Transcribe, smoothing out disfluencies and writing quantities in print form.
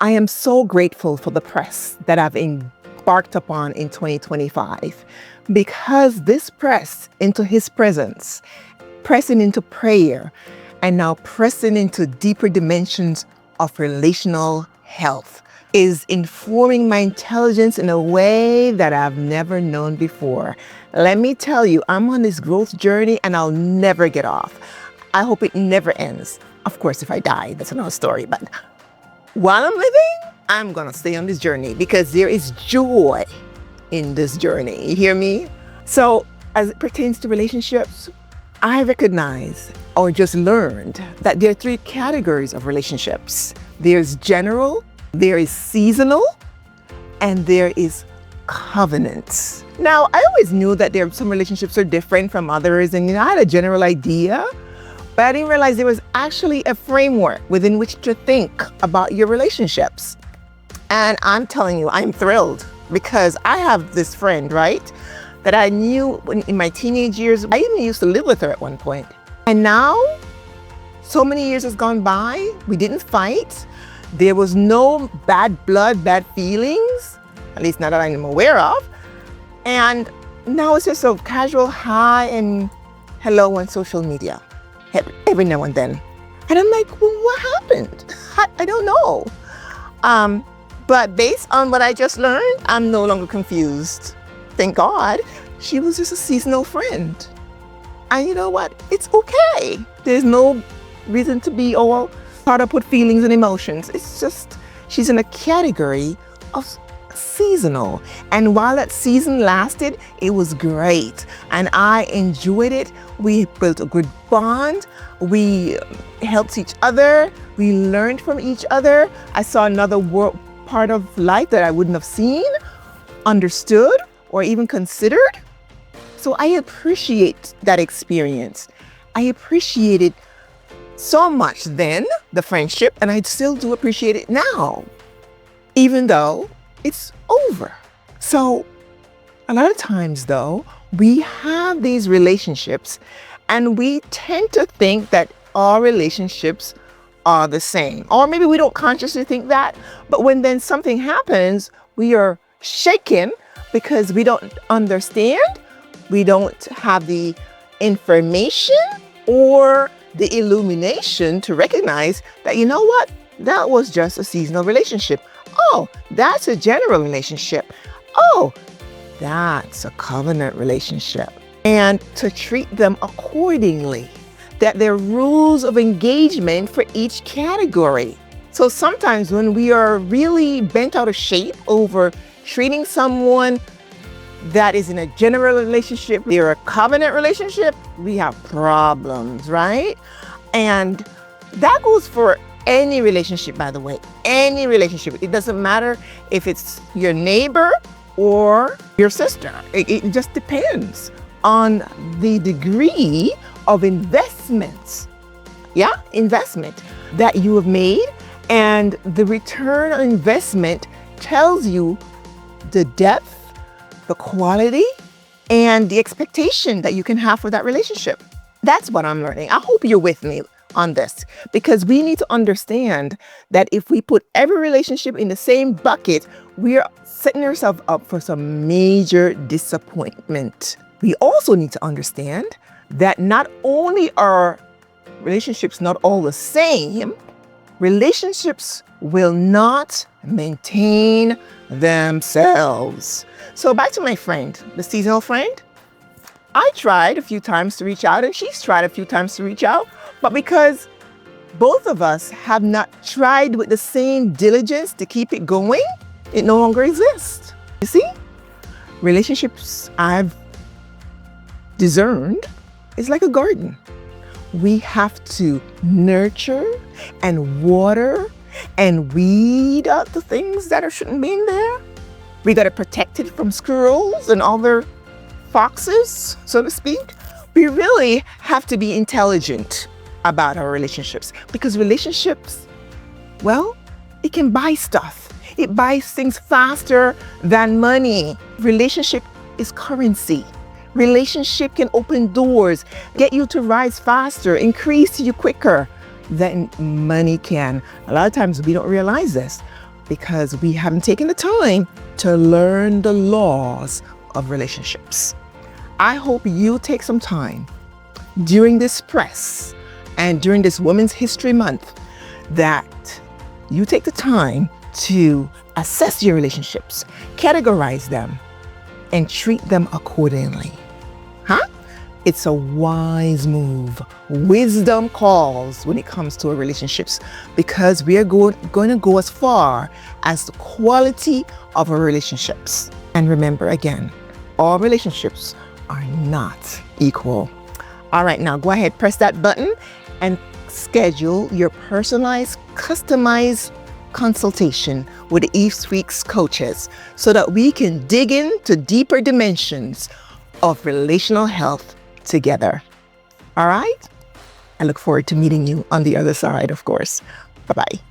I am so grateful for the press that I've embarked upon in 2025 because this press into His presence, pressing into prayer, and now pressing into deeper dimensions of relational health is informing my intelligence in a way that I've never known before. Let me tell you, I'm on this growth journey and I'll never get off. I hope it never ends. Of course, if I die, that's another story, but while I'm living, I'm gonna stay on this journey because there is joy in this journey. You hear me? So as it pertains to relationships, I recognize or just learned that there are three categories of relationships. There's general, there is seasonal, and there is covenants. Now, I always knew that some relationships are different from others, and I had a general idea, but I didn't realize there was actually a framework within which to think about your relationships. And I'm telling you, I'm thrilled because I have this friend, right, that I knew in my teenage years. I even used to live with her at one point. And now, so many years has gone by, we didn't fight. There was no bad blood, bad feelings, at least not that I'm aware of. And now it's just a casual hi and hello on social media every now and then. And I'm like, well, what happened? I don't know. But based on what I just learned, I'm no longer confused. Thank God. She was just a seasonal friend. And you know what? It's okay. There's no reason to be all caught up with feelings and emotions. It's just, she's in a category of seasonal. And while that season lasted, it was great. And I enjoyed it. We built a good bond. We helped each other. We learned from each other. I saw another part of life that I wouldn't have seen, understood, or even considered. So I appreciate that experience. I appreciate it so much then, the friendship, and I still do appreciate it now, even though it's over. So a lot of times though, we have these relationships and we tend to think that all relationships are the same. Or maybe we don't consciously think that, but when then something happens, we are shaken because we don't understand, we don't have the information or the illumination to recognize that, you know what, that was just a seasonal relationship. Oh, that's a general relationship. Oh, that's a covenant relationship. And to treat them accordingly, that there are rules of engagement for each category. So sometimes when we are really bent out of shape over treating someone that is in a general relationship, they're a covenant relationship, we have problems, right? And that goes for any relationship, by the way, any relationship. It doesn't matter if it's your neighbor or your sister. It just depends on the degree of investment that you have made, and the return on investment tells you the depth, the quality, and the expectation that you can have for that relationship. That's what I'm learning. I hope you're with me on this, because we need to understand that if we put every relationship in the same bucket, we're setting ourselves up for some major disappointment. We also need to understand that not only are relationships not all the same, relationships will not maintain themselves. So back to my friend, the seasonal friend. I tried a few times to reach out and she's tried a few times to reach out, but because both of us have not tried with the same diligence to keep it going, it no longer exists. You see, relationships, I've discerned, is like a garden. We have to nurture and water and weed out the things that shouldn't be in there. We got to protect it from squirrels and other foxes, so to speak. We really have to be intelligent about our relationships, because relationships, well, it can buy stuff. It buys things faster than money. Relationship is currency. Relationship can open doors, get you to rise faster, increase you quicker than money can. A lot of times we don't realize this. because we haven't taken the time to learn the laws of relationships. I hope you take some time during this press and during this Women's History Month that you take the time to assess your relationships, categorize them, and treat them accordingly. It's a wise move. Wisdom calls when it comes to our relationships, because we are going to go as far as the quality of our relationships. And remember, again, all relationships are not equal. All right, now go ahead, press that button and schedule your personalized, customized consultation with Eve's Week's coaches so that we can dig into deeper dimensions of relational health together. All right? I look forward to meeting you on the other side, of course. Bye-bye.